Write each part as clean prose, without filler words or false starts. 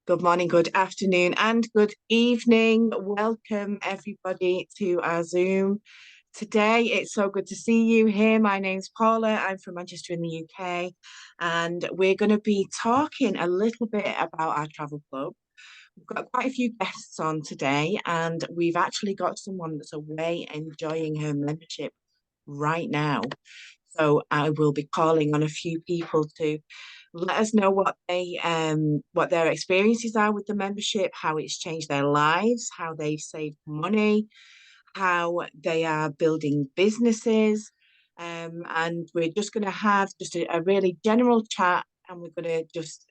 Good morning, good afternoon, and good evening. Welcome, everybody, to our Zoom. Today, it's so good to see you here. My name's Paula. I'm from Manchester in the UK, and we're going to be talking a little bit about our travel club. We've got quite a few guests on today, and we've actually got someone that's away enjoying her membership right now. So I will be calling on a few people to let us know what their experiences are with the membership, how it's changed their lives, how they've saved money, how they are building businesses. And we're just going to have just a really general chat, and we're going to just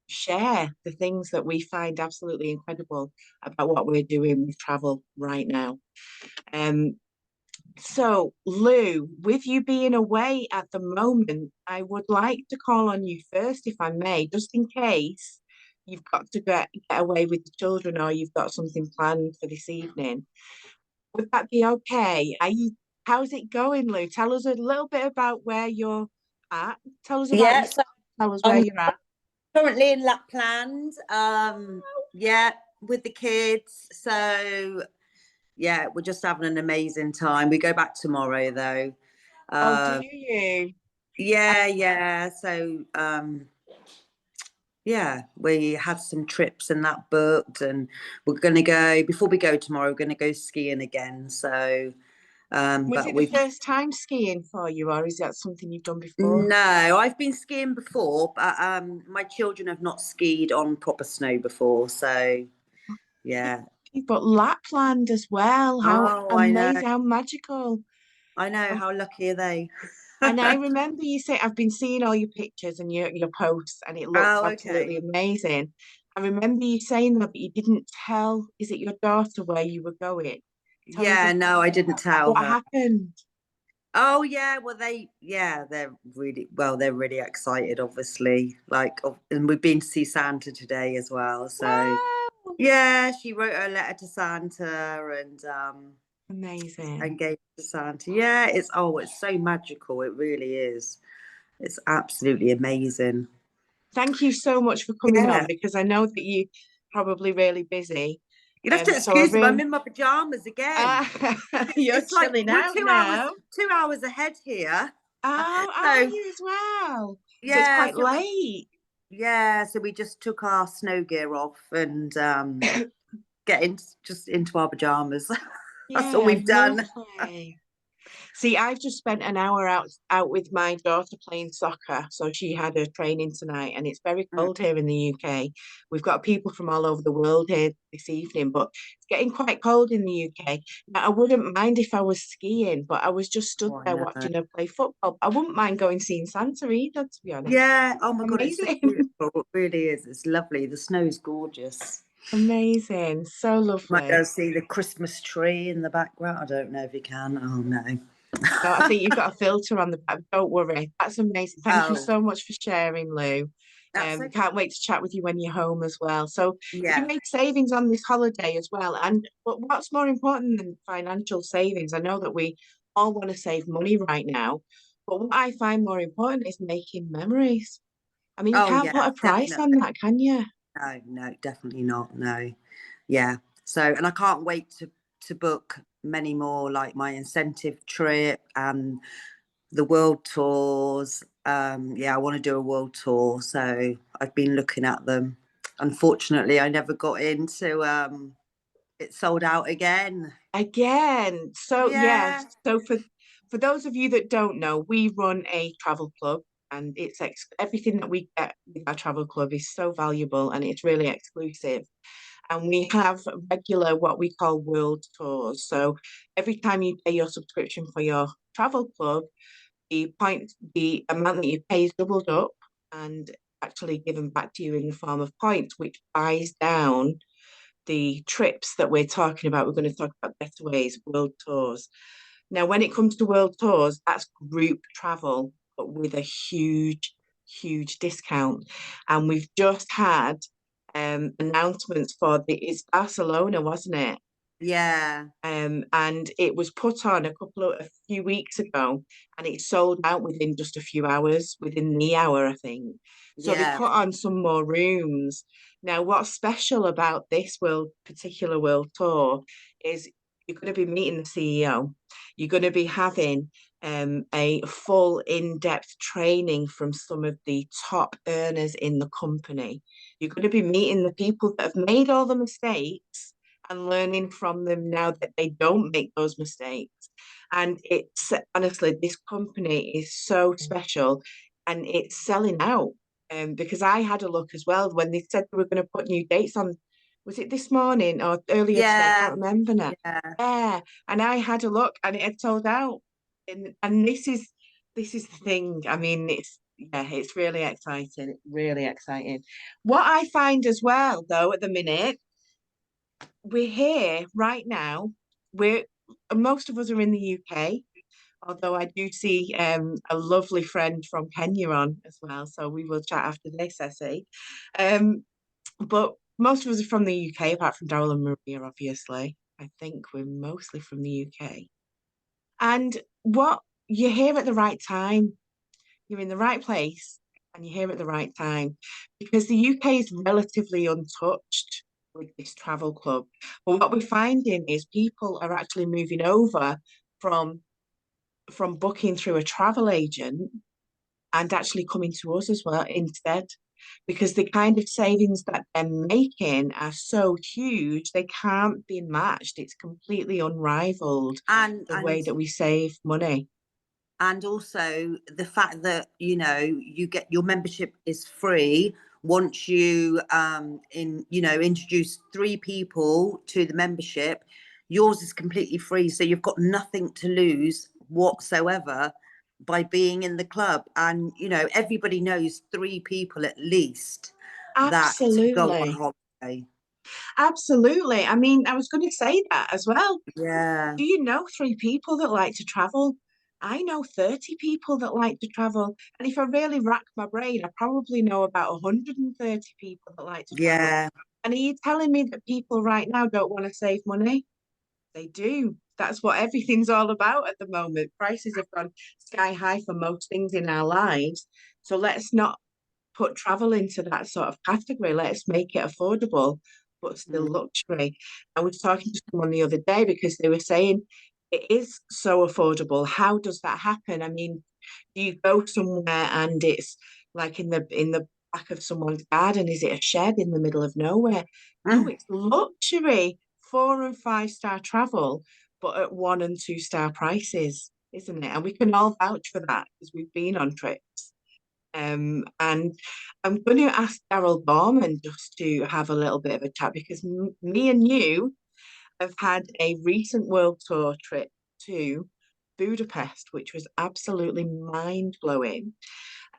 share the things that we find absolutely incredible about what we're doing with travel right now. Um, so, Lou, with you being away at the moment, I would like to call on you first, if I may, just in case you've got to get away with the children or you've got something planned for this evening. Would that be okay? How's it going, Lou? Tell us a little bit about where you're at. Tell us about Yeah, yourself. so Tell us where I'm you're at. currently in Lapland. Yeah, with the kids. So yeah, we're just having an amazing time. We go back tomorrow though. Oh, do Um, you? yeah. So yeah, we have some trips and that booked, and we're gonna go before we go tomorrow. We're gonna go skiing again. So, Was but it the we've first time skiing for you, or is that something you've done before? no, I've been skiing before, but my children have not skied on proper snow before. So yeah. But Lapland as well. How Oh, I know. amazing, how magical. I know. Oh, How lucky are they? and I remember you say I've been seeing all your pictures and your posts, and it looks Oh, absolutely okay. amazing. I remember you saying that, but you didn't tell, is it your daughter where you were going? Tell us Yeah, no, I didn't tell what her. happened. Oh, yeah. Well, they're really excited, obviously. And we've been to see Santa today as well. So, Wow. yeah, she wrote a letter to Santa Amazing. and gave it to Santa. Yeah, it's so magical. It really is. It's absolutely amazing. Thank you so much for coming on Yeah. because I know that you probably really busy. You'd have to So I excuse me. I'm really in my pajamas again. you're It's like chilling we're out now. 2 hours ahead here. Oh, are So you as well? So it's yeah, quite late. so we just took our snow gear off and just into our pajamas. That's all Yeah, we've done. lovely. See, I've just spent an hour out with my daughter playing soccer. So she had her training tonight, and it's very Mm. cold here in the UK. We've got people from all over the world here this evening, but it's getting quite cold in the UK. Now, I wouldn't mind if I was skiing, but I was just stood Oh, I there know. watching her play football. I wouldn't mind going seeing Santa either, to be honest. Yeah. Oh my God, it's so Amazing. beautiful. It really is. It's lovely. The snow's gorgeous. Amazing. So Might go lovely. see the Christmas tree in the background. I don't know if you can. Oh no. No, I think you've got a filter on the back. Don't worry. That's amazing. Thank you Oh, so much for sharing, Lou. that's okay. Can't wait to chat with you when you're home as well. So you Yeah. made savings on this holiday as well. And but what's more important than financial savings? I know that we all want to save money right now, but what I find more important is making memories. I mean, you Oh can't put yeah, a price on definitely. that, can you? No, definitely not. No. Yeah. So, and I can't wait to book many more, like my incentive trip and the world tours. Yeah, I want to do a world tour, so I've been looking at them. Unfortunately, I never got into. It sold out again. Again. So Yeah. yes. So for those of you that don't know, we run a travel club, and it's everything that we get with our travel club is so valuable and it's really exclusive. And we have regular what we call world tours. So every time you pay your subscription for your travel club, the amount that you pay is doubled up and actually given back to you in the form of points, which buys down the trips that we're talking about. We're going to talk about getaways, world tours. Now, when it comes to world tours, that's group travel, but with a huge discount. And we've just had announcements for it's Barcelona, wasn't it? Yeah. And it was put on a few weeks ago, and it sold out within just a few hours, within the hour, I think. So they Yeah. put on some more rooms. Now, what's special about this particular world tour is you're going to be meeting the CEO. You're going to be having a full in-depth training from some of the top earners in the company. You're going to be meeting the people that have made all the mistakes and learning from them now that they don't make those mistakes. And it's honestly, this company is so special and it's selling out. Because I had a look as well when they said they were going to put new dates on. Was it this morning or earlier today? I Yeah. can't remember now. Yeah. Yeah, and I had a look and it had sold out. And this is the thing. I mean, it's really exciting, really exciting. What I find as well, though, at the minute we're here right now. We're Most of us are in the UK, although I do see a lovely friend from Kenya on as well. So we will chat after this, I see. But most of us are from the UK, apart from Daryl and Maria, obviously. I think we're mostly from the UK. And what you're here at the right time. You're in the right place and you're here at the right time because the UK is relatively untouched with this travel club. But what we're finding is people are actually moving over from booking through a travel agent and actually coming to us as well instead. Because the kind of savings that they're making are so huge, they can't be matched. It's completely unrivaled, And the way that we save money. also the fact that, you get your membership is free once you introduce 3 people to the membership. Yours is completely free, so you've got nothing to lose whatsoever by being in the club. And everybody knows 3 people at least that go on Absolutely. holiday. Absolutely. I mean, I was going to say that as well. Yeah. Do you know 3 people that like to travel? I know 30 people that like to travel. And if I really rack my brain, I probably know about 130 people that like to travel. Yeah. And are you telling me that people right now don't want to save money? They do. That's what everything's all about at the moment. Prices have gone sky high for most things in our lives. So let's not put travel into that sort of category. Let's make it affordable, but still Mm. luxury. I was talking to someone the other day because they were saying it is so affordable. How does that happen? I mean, do you go somewhere and it's like in the back of someone's garden? Is it a shed in the middle of nowhere? No, it's luxury, 4 and 5 star travel, but at 1 and 2 star prices, isn't it? And we can all vouch for that because we've been on trips. And I'm going to ask Daryl Gorman just to have a little bit of a chat because me and you have had a recent world tour trip to Budapest, which was absolutely mind blowing.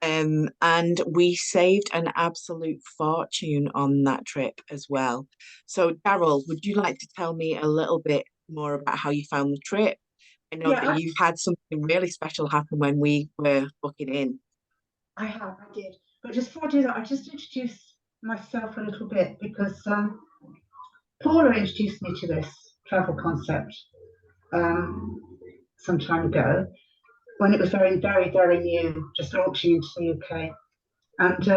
And we saved an absolute fortune on that trip as well. So, Daryl, would you like to tell me a little bit more about how you found the trip? I know that Yeah, you had something really special happen when we were booking in. I did. But just before I do that, I just introduce myself a little bit because Paula introduced me to this travel concept um, some time ago when it was very, very, very new, just launching into the UK. And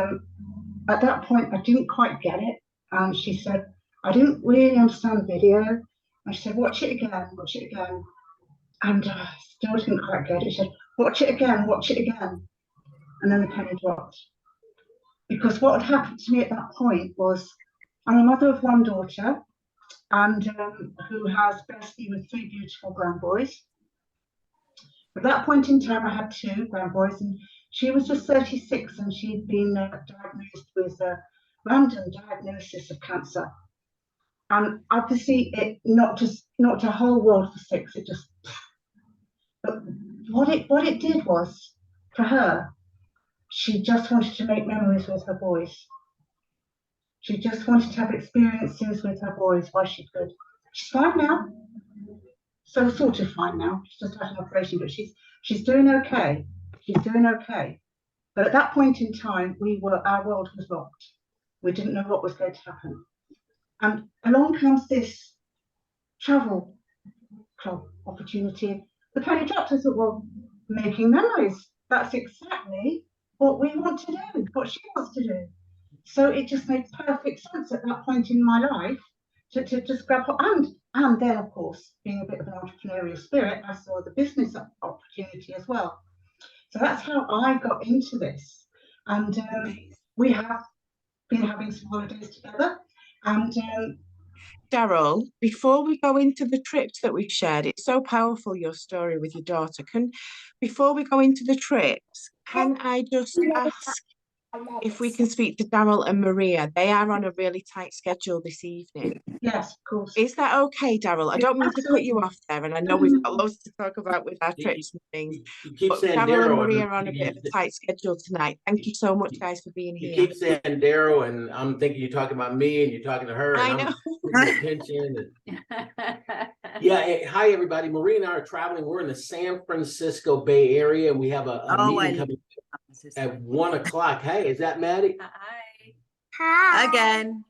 at that point, I didn't quite get it. And she said, I didn't really understand the video. And she said, watch it again, watch it again. And I still didn't quite get it. She said, watch it again. And then the penny dropped. Because what had happened to me at that point was I'm a mother of 1 daughter and who has bestie with 3 beautiful grandboys. At that point in time, I had 2 grandboys, and she was just 36, and she'd been diagnosed with a random diagnosis of cancer. And obviously, it knocked a whole world for six. It just, but what it did was for her, she just wanted to make memories with her boys. She just wanted to have experiences with her boys while she could. She's fine now, so sort of fine now. She's just had an operation, but she's doing okay. She's doing okay. But at that point in time, our world was locked. We didn't know what was going to happen. And along comes this travel club opportunity. The penny dropped. I thought, well, making memories. That's exactly what we want to do, what she wants to do. So it just made perfect sense at that point in my life to just grab her. And then, of course, being a bit of an entrepreneurial spirit, I saw the business opportunity as well. So that's how I got into this. And we have been having some holidays together. And Daryl, before we go into the trips that we've shared, it's so powerful, your story with your daughter. Before we go into the trips, can I just ask if we can speak to Daryl and Maria? They are on a really tight schedule this evening. yes, of course. Is that okay, Daryl? I don't mean to cut you off there, and I know we've got loads to talk about with our trips and things. You keep But saying Daryl and Daryl, Maria are on a bit of a tight schedule tonight. Thank you so much, guys, for being you here. keep saying Daryl, and I'm thinking you're talking about me, and you're talking to her, and I I'm know. paying attention. Yeah, hi everybody. Maria and I are traveling. We're in the San Francisco Bay Area, and we have a meeting coming at 1 o'clock. Hey, is that Maddie? Hi. Hi. Again.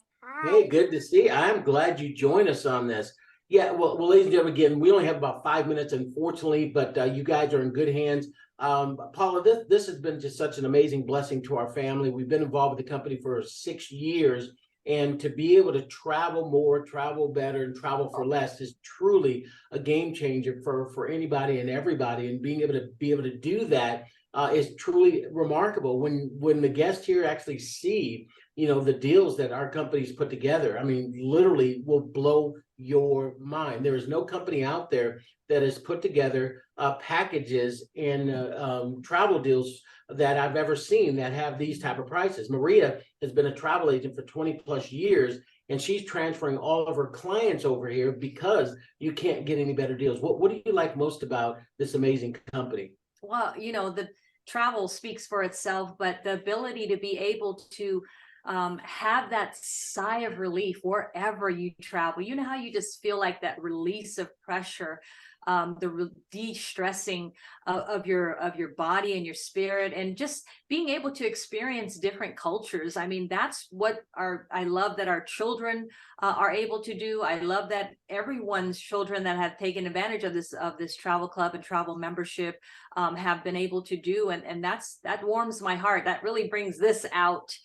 Hey, good to see you. I'm glad you joined us on this. Yeah, well, ladies and gentlemen, again, we only have about 5 minutes, unfortunately, but you guys are in good hands. Paula, this has been just such an amazing blessing to our family. We've been involved with the company for 6 years, and to be able to travel more, travel better, and travel for less is truly a game changer for anybody and everybody. And being able to do that is truly remarkable. When the guests here actually see, the deals that our companies put together, I mean, literally will blow your mind. There is no company out there that has put together packages and travel deals that I've ever seen that have these type of prices. Maria has been a travel agent for 20 plus years, and she's transferring all of her clients over here because you can't get any better deals. What do you like most about this amazing company? Well, the travel speaks for itself, but the ability to be able to have that sigh of relief wherever you travel. You know how you just feel like that release of pressure, the de-stressing of your body and your spirit, and just being able to experience different cultures. I mean, that's what I love that our children are able to do. I love that everyone's children that have taken advantage of this travel club and travel membership have been able to do, and that warms my heart. That really brings this out,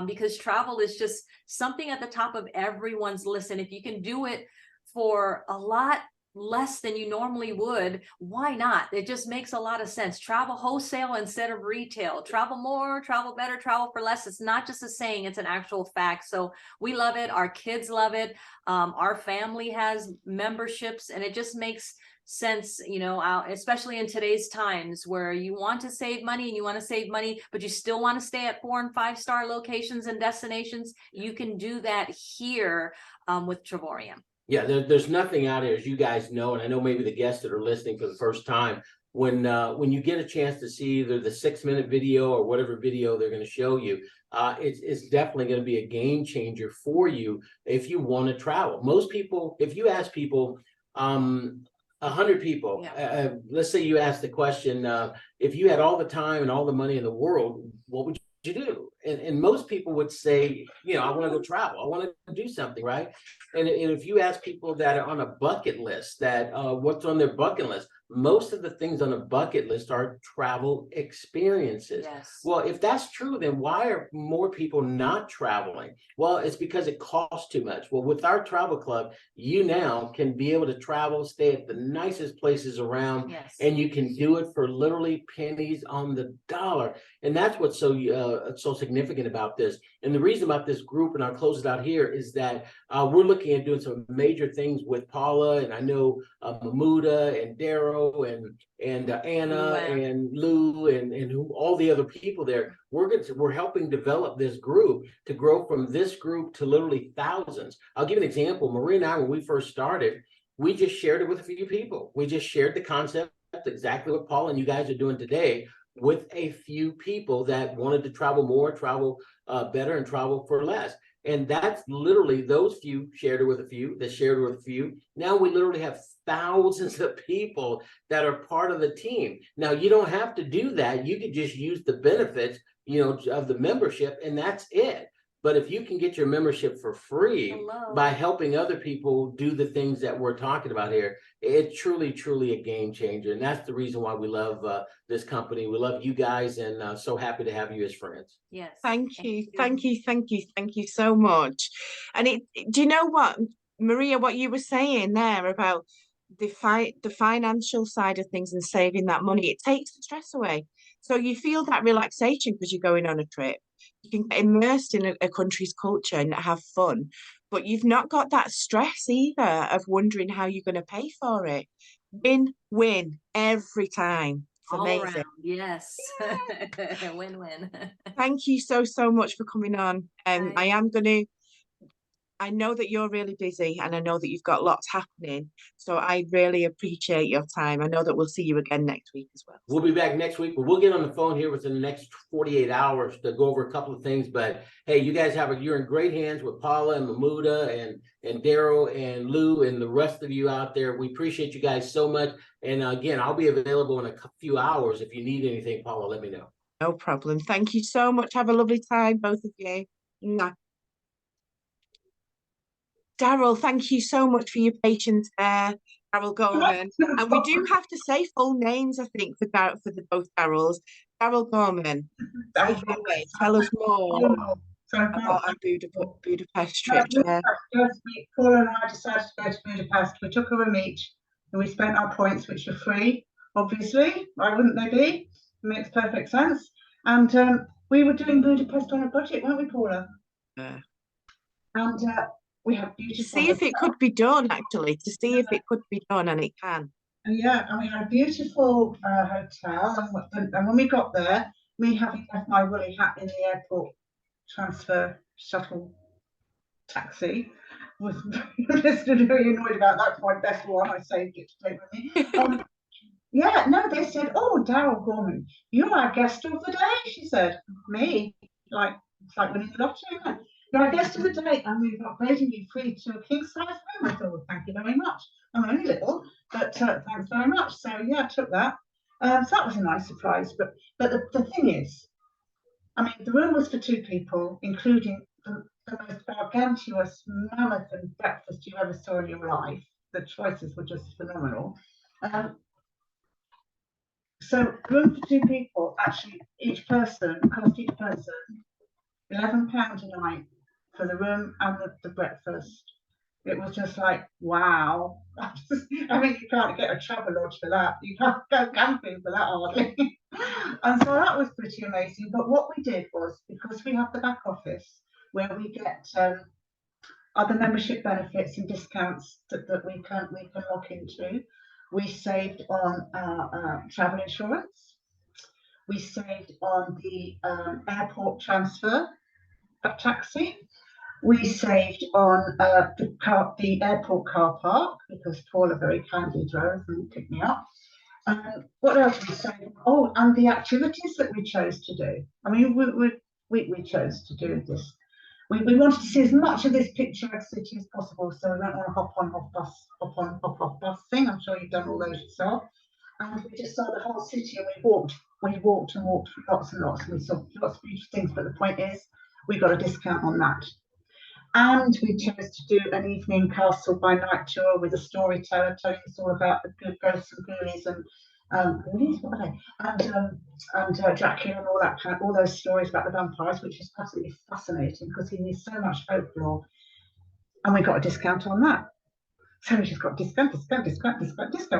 because travel is just something at the top of everyone's list, and if you can do it for a lot less than you normally would, why not? It just makes a lot of sense. Travel wholesale instead of retail. Travel more, travel better, travel for less. It's not just a saying, it's an actual fact. So we love it. Our kids love it. Our family has memberships, and it just makes sense, especially in today's times where you want to save money and you want to save money, but you still want to stay at 4- and 5-star locations and destinations. You can do that here with Travorium. Yeah, there's nothing out here, as you guys know, and I know maybe the guests that are listening for the first time, when you get a chance to see either the 6-minute video or whatever video they're going to show you, it's definitely going to be a game changer for you if you want to travel. Most people, if you ask people, 100 people, Yeah. Let's say you ask the question, if you had all the time and all the money in the world, what would you do? And most people would say, I want to go travel. I want to do something, right? And if you ask people that are on a bucket list, that what's on their bucket list, most of the things on a bucket list are travel experiences. Yes. Well, if that's true, then why are more people not traveling? Well, it's because it costs too much. Well, with our travel club, you now can be able to travel, stay at the nicest places around, Yes. and you can do it for literally pennies on the dollar. And that's what's so significant about this. And the reason about this group, and I'll close it out here, is that we're looking at doing some major things with Paula, and I know Mahmuda and Daryl and Anna and Lou and all the other people there. We're helping develop this group to grow from this group to literally thousands. I'll give an example. Maria and I, when we first started, we just shared it with a few people. We just shared the concept, exactly what Paula and you guys are doing today, with a few people that wanted to travel more, travel better, and travel for less. And that's literally those few shared it with a few that shared it with a few. Now we literally have thousands of people that are part of the team. Now you don't have to do that. You could just use the benefits, of the membership, and that's it. But if you can get your membership for free Hello. by helping other people do the things that we're talking about here, it's truly a game changer. And that's the reason why we love this company. We love you guys, and so happy to have you as friends. Yes. Thank you so much. And do you know what, Maria, what you were saying there about the financial side of things and saving that money, it takes the stress away. So you feel that relaxation because you're going on a trip. You can get immersed in a country's culture and have fun, but you've not got that stress either of wondering how you're going to pay for it. Win-win every time. It's All amazing. around, yes. Win-win. Thank you so much for coming on. I know that you're really busy and I know that you've got lots happening. So I really appreciate your time. I know that we'll see you again next week as well. We'll be back next week, but we'll get on the phone here within the next 48 hours to go over a couple of things. But hey, you guys you're in great hands with Paula and Mahmuda and Daryl and Lou and the rest of you out there. We appreciate you guys so much. And again, I'll be available in a few hours. If you need anything, Paula, let me know. No problem. Thank you so much. Have a lovely time, both of you. Daryl, thank you so much for your patience there, Daryl Gorman. And we do have to say full names, I think, for both Daryls. Daryl Gorman, take it away. Tell us more about our Budapest trip. Paula and I decided to go to Budapest. We took a room each and we spent our points, which were free, obviously. Why wouldn't they be? It makes perfect sense. And we were doing Budapest on a budget, weren't we, Paula? Yeah. And we have beautiful. To see if it could be done, actually, to see if it could be done, and it can. Yeah, and we had a beautiful hotel, and when we got there, me having left my woolly hat in the airport transfer shuttle taxi, was very annoyed about that. My best one, I saved it to take with me. Yeah, no, they said, "Oh, Daryl Gorman, you're our guest of the day." She said, "Me? It's like winning the lottery, isn't it? You're our guest of the day, and we've upgraded you free to a king-size room." I thought, "Well, thank you very much. I'm only little, but thanks very much." So yeah, I took that. So that was a nice surprise. But the thing is, I mean, the room was for 2 people, including the most gargantuous mammoth and breakfast you ever saw in your life. The choices were just phenomenal. So room for 2 people, actually, cost each person £11 a night for the room and the breakfast. It was just like, wow. I mean, you can't get a travel lodge for that. You can't go camping for that hardly. And so that was pretty amazing. But what we did was, because we have the back office where we get other membership benefits and discounts that we can lock into, we saved on travel insurance. We saved on the airport transfer of taxi. We saved on the airport car park because Paula very kindly drove and picked me up. What else did we save? Oh, and the activities that we chose to do. I mean, we chose to do this. We wanted to see as much of this picturesque city as possible, so we went on a hop on, hop off bus thing. I'm sure you've done all those yourself. And we just saw the whole city, and we walked lots and lots, and we saw lots of beautiful things. But the point is, we got a discount on that. And we chose to do an evening castle by night tour with a storyteller telling us all about the good ghosts and ghoulies and ghoulies, what are they? And Dracula and all those stories about the vampires, which is absolutely fascinating because he needs so much folklore. And we got a discount on that. So we just got discount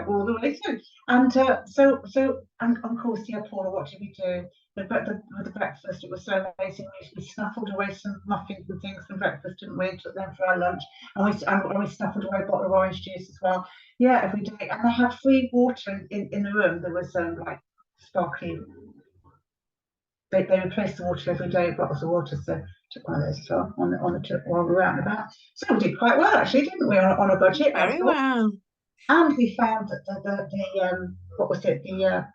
all the way through. And and of course, yeah, Paula, what did we do? With the breakfast, it was so amazing. We snuffled away some muffins and things from breakfast, didn't we? Took them for our lunch, and we snuffled away a bottle of orange juice as well. Yeah, every day. And they had free water in the room. There was like sparkly. They replaced the water every day, bottles of water. So took one of those as well on the trip while we were out and about. So we did quite well, actually, didn't we? On a budget. Very well. And we found that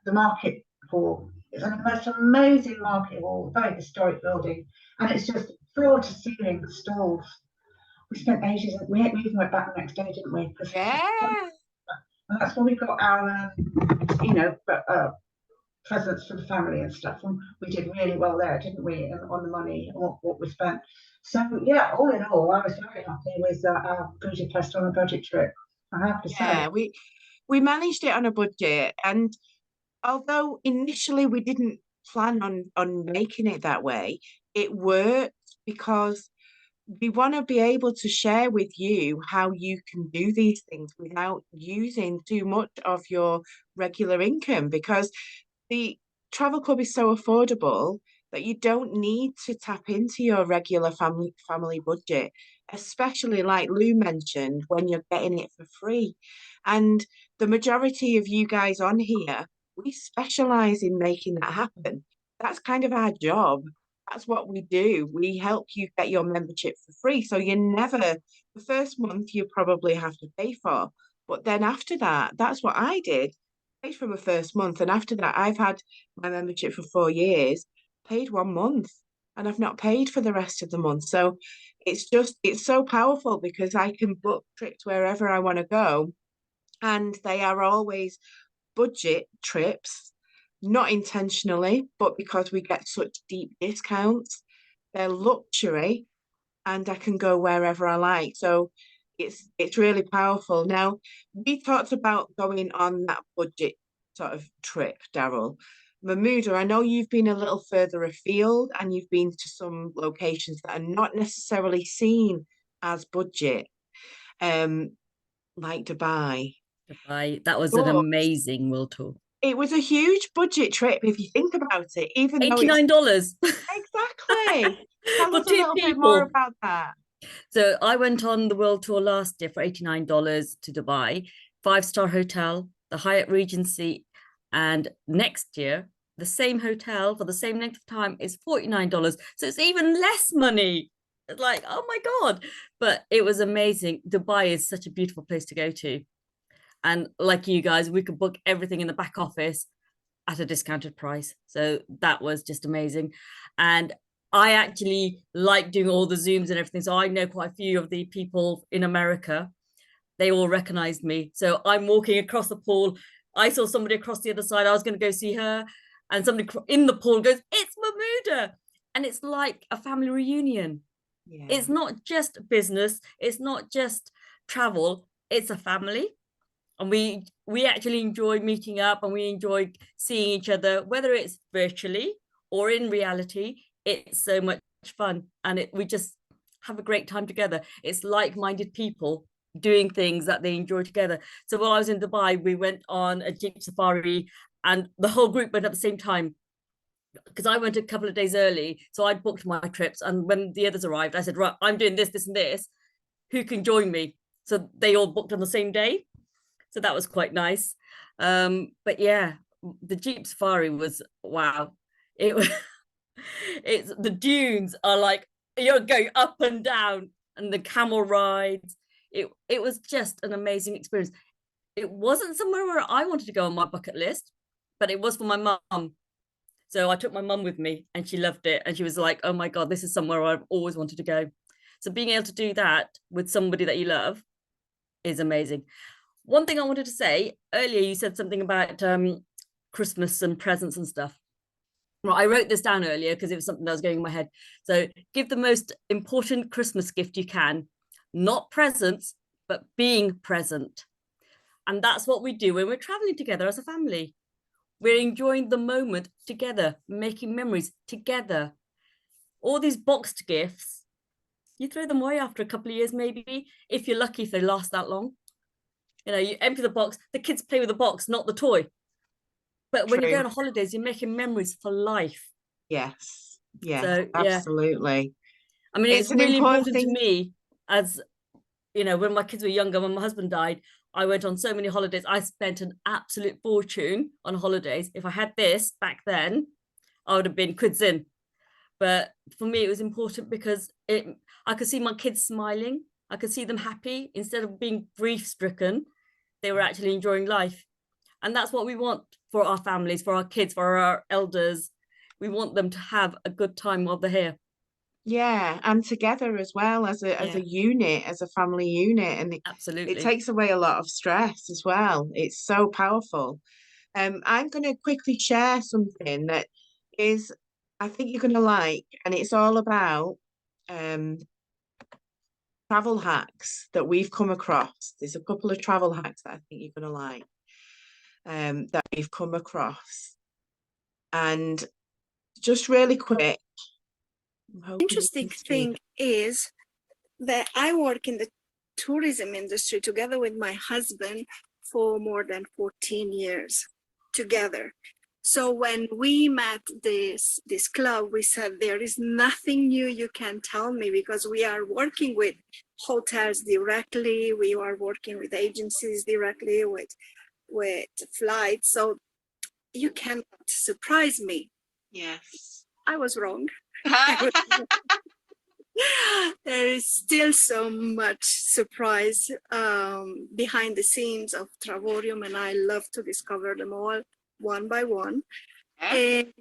the market hall. It's the most amazing market hall, very historic building, and it's just floor to ceiling stalls. We spent ages. We even went back the next day, didn't we? Yeah. And that's where we got our, presents for the family and stuff. And we did really well there, didn't we? And on the money and what we spent. So yeah, all in all, I was very happy with our Budapest on a budget trip, I have to say. Yeah, we managed it on a budget, and although initially we didn't plan on making it that way, it worked because we want to be able to share with you how you can do these things without using too much of your regular income, because the travel club is so affordable that you don't need to tap into your regular family budget, especially like Lou mentioned, when you're getting it for free. And the majority of you guys on here, we specialize in making that happen. That's kind of our job. That's what we do. We help you get your membership for free. So you never, the first month you probably have to pay for. But then after that, that's what I did. Paid for my first month. And after that, I've had my membership for 4 years, paid 1 month, and I've not paid for the rest of the month. So it's so powerful because I can book trips wherever I want to go. And they are always budget trips, not intentionally, but because we get such deep discounts. They're luxury, and I can go wherever I like. So it's really powerful. Now, we talked about going on that budget sort of trip, Daryl. Mahmuda, I know you've been a little further afield and you've been to some locations that are not necessarily seen as budget, um, like Dubai. Dubai. That was an But amazing world tour. it was a huge budget trip if you think about it, even though it's $89 exactly. Tell for us a two little bit more people. about that. So I went on the world tour last year for $89 to Dubai, 5-star hotel, the Hyatt Regency, and next year the same hotel for the same length of time is $49. So it's even less money. It's like, oh my God. But it was amazing. Dubai is such a beautiful place to go to. And like you guys, we could book everything in the back office at a discounted price. So that was just amazing. And I actually like doing all the Zooms and everything. So I know quite a few of the people in America. They all recognized me. So I'm walking across the pool. I saw somebody across the other side. I was going to go see her. And somebody in the pool goes, "It's Mahmuda." And it's like a family reunion. Yeah. It's not just business. It's not just travel. It's a family. And we actually enjoy meeting up and we enjoy seeing each other, whether it's virtually or in reality. It's so much fun, and we just have a great time together. It's like-minded people doing things that they enjoy together. So while I was in Dubai, we went on a jeep safari, and the whole group went at the same time because I went a couple of days early. So I'd booked my trips, and when the others arrived, I said, right, I'm doing this, this, and this. Who can join me? So they all booked on the same day. So that was quite nice. But yeah, the Jeep Safari was wow. It was it's the dunes are like you're going up and down, and the camel rides. It was just an amazing experience. It wasn't somewhere where I wanted to go on my bucket list, but it was for my mum. So I took my mum with me, and she loved it. And she was like, "Oh my God, this is somewhere I've always wanted to go." So being able to do that with somebody that you love is amazing. One thing I wanted to say earlier, you said something about Christmas and presents and stuff. Well, I wrote this down earlier because it was something that was going in my head. So give the most important Christmas gift you can, not presents, but being present. And that's what we do when we're traveling together as a family. We're enjoying the moment together, making memories together. All these boxed gifts, you throw them away after a couple of years, maybe, if you're lucky, if they last that long. You know, you empty the box, the kids play with the box, not the toy. But when you go on holidays, you're making memories for life. Yes. Yeah, So, absolutely. I mean, it's an really important important to thing. me, as you know, when my kids were younger, when my husband died, I went on so many holidays. I spent an absolute fortune on holidays. If I had this back then, I would have been quids in. But for me, it was important because I could see my kids smiling. I could see them happy instead of being grief stricken. They were actually enjoying life. And that's what we want for our families, for our kids, for our elders. We want them to have a good time while they're here. Yeah, and together as well as a unit, as a family unit. And Absolutely. it takes away a lot of stress as well. It's so powerful. I'm going to quickly share something that is, I think you're going to like, and it's all about travel hacks that we've come across. There's a couple of travel hacks that I think you're going to like, that we've come across. And just really quick. Interesting thing is that I work in the tourism industry together with my husband for more than 14 years together. So when we met this club, we said, there is nothing new you can tell me, because we are working with hotels directly, we are working with agencies directly, with flights. So you cannot surprise me. Yes. I was wrong. There is still so much surprise behind the scenes of Travorium, and I love to discover them all one by one. And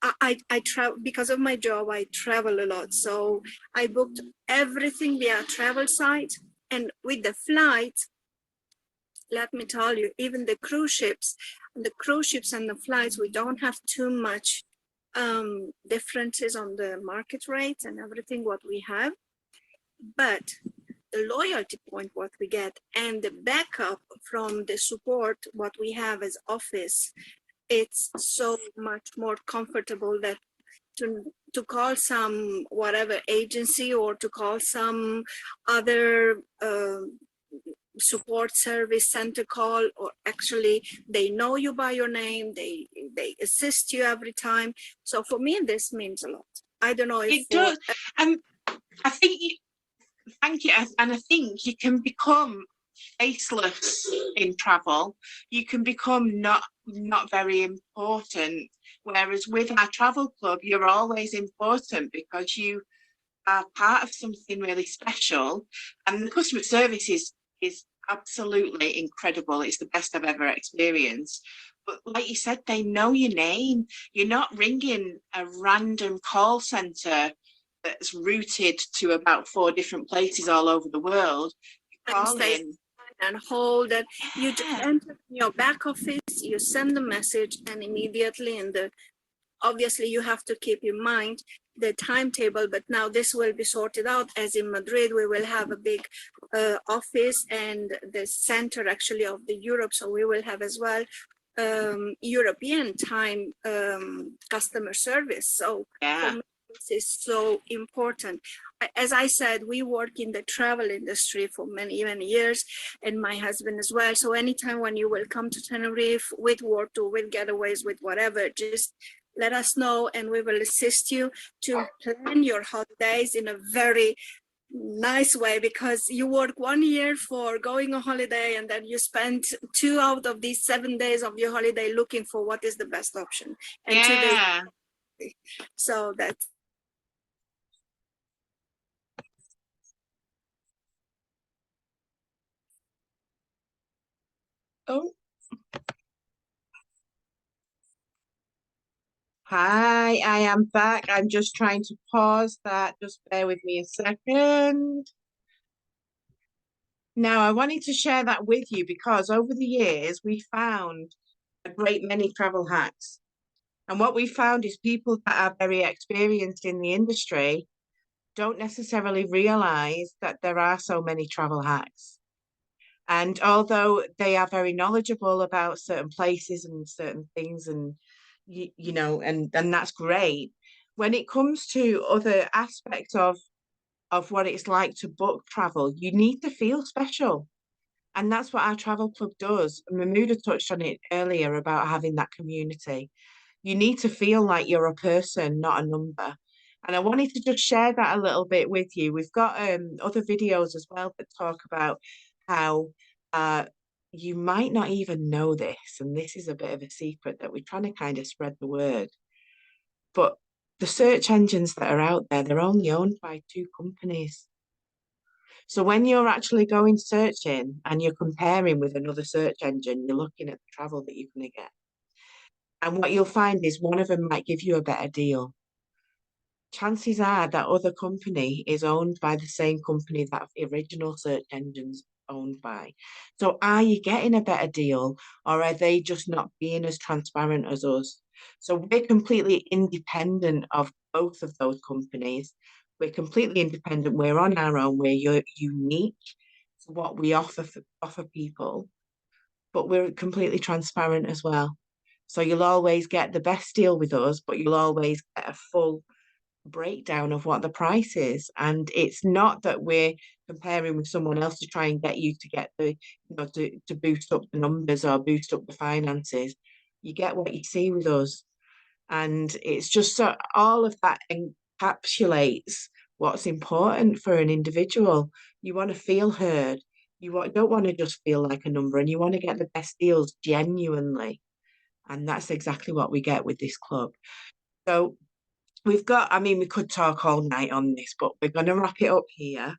I travel because of my job. I travel a lot, so I booked everything via travel site. And with the flight, let me tell you, even the cruise ships and the flights, we don't have too much differences on the market rates and everything what we have, but the loyalty point what we get and the backup from the support what we have as office, it's so much more comfortable that to call some whatever agency or to call some other support service center call, or actually they know you by your name, they assist you every time. So for me, this means a lot. I don't know if it does. I think thank you. And I think you can become faceless in travel. You can become not very important, whereas with our travel club, you're always important because you are part of something really special, and the customer service is absolutely incredible. It's the best I've ever experienced. But like you said, they know your name. You're not ringing a random call center that's routed to about 4 different places all over the world. You call in and hold, and you just enter your back office, you send the message, and immediately obviously you have to keep in mind the timetable, but now this will be sorted out, as in Madrid we will have a big office and the center actually of the Europe, so we will have as well European time customer service. So for me, this is so important. As I said, we work in the travel industry for many years, and my husband as well. So anytime when you will come to Tenerife with work or with getaways, with whatever, just let us know and we will assist you to plan your holidays in a very nice way, because you work 1 year for going on holiday and then you spend 2 out of these 7 days of your holiday looking for what is the best option. And 2 days. So that's Hi, I am back. I'm just trying to pause that. Just bear with me a second. Now, I wanted to share that with you because over the years, we found a great many travel hacks. And what we found is people that are very experienced in the industry don't necessarily realize that there are so many travel hacks. And although they are very knowledgeable about certain places and certain things, and you know, and that's great, when it comes to other aspects of what it's like to book travel, you need to feel special. And that's what our travel club does. And Mahmouda touched on it earlier about having that community. You need to feel like you're a person, not a number. And I wanted to just share that a little bit with you. We've got other videos as well that talk about how you might not even know this, and this is a bit of a secret that we're trying to kind of spread the word. But the search engines that are out there, they're only owned by 2 companies. So when you're actually going searching and you're comparing with another search engine, you're looking at the travel that you're going to get. And what you'll find is one of them might give you a better deal. Chances are that other company is owned by the same company that the original search engine's owned by. So are you getting a better deal, or are they just not being as transparent as us? So we're completely independent of both of those companies, We're completely independent. We're on our own. We're unique to what we offer people, but we're completely transparent as well. So you'll always get the best deal with us, but you'll always get a full breakdown of what the price is. And it's not that we're comparing with someone else to try and get you to get the, to boost up the numbers or boost up the finances. You get what you see with us. And it's just so all of that encapsulates what's important for an individual. You want to feel heard. Don't want to just feel like a number, and you want to get the best deals genuinely. And that's exactly what we get with this club. So we've got, I mean, we could talk all night on this, but we're going to wrap it up here.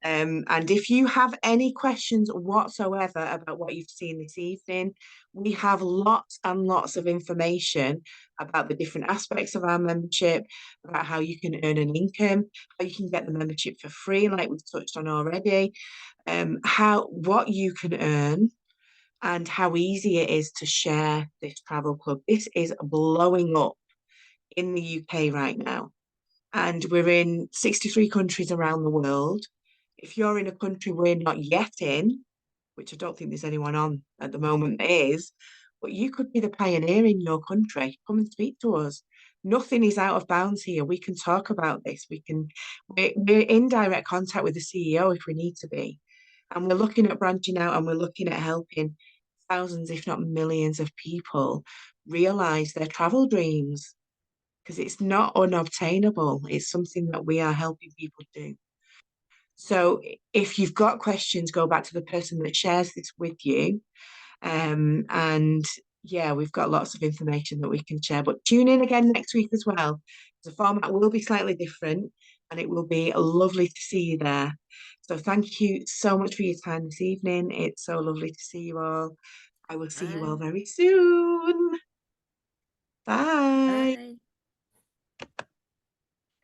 And if you have any questions whatsoever about what you've seen this evening, we have lots and lots of information about the different aspects of our membership, about how you can earn an income, how you can get the membership for free, like we've touched on already, what you can earn, and how easy it is to share this travel club. This is blowing up in the UK right now, and we're in 63 countries around the world. If you're in a country we're not yet in, which I don't think there's anyone on at the moment that is, but you could be the pioneer in your country. Come and speak to us. Nothing is out of bounds here. We can talk about this. We're in direct contact with the CEO if we need to be. And we're looking at branching out, and we're looking at helping thousands, if not millions of people realize their travel dreams, because it's not unobtainable. It's something that we are helping people do. So if you've got questions, go back to the person that shares this with you. And yeah, we've got lots of information that we can share. But tune in again next week as well. The format will be slightly different, and it will be lovely to see you there. So thank you so much for your time this evening. It's so lovely to see you all. I will see you all very soon. Bye. Bye.